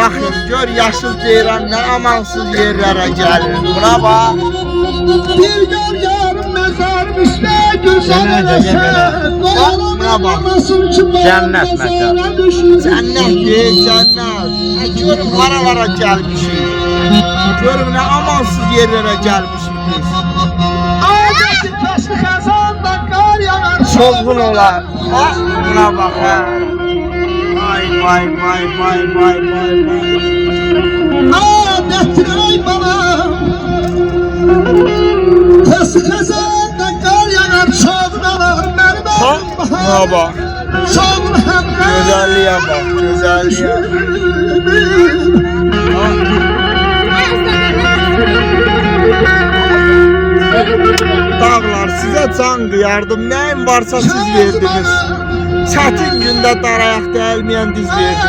Bakın gör yaşıl ceyran ne amansız yerlere gelir. Buna bak. Bir gör yarım mezarmış ne güzel eser. Buna bak. Cennet mekan. Cennet değil cennet. Görün haralara gelmişiz. Görün ne amansız yerlere gelmişiz biz. Ağacı taşı kazandan kar yağar. Çılgın olan. Ha? Buna bak ha. Vay vay vay vay vay vay vay. Adettir ay balam. Taşı kazandan kar yağar. Çoğunalar benim Ha? Buna bahar. bak. Çoğun hem Güzelliğe bak güzelliğe. Ha? Dağlar size can kıyardım. Neyim varsa siz verdiniz. Çetin günde darayaq değilmeyen diz verdiniz.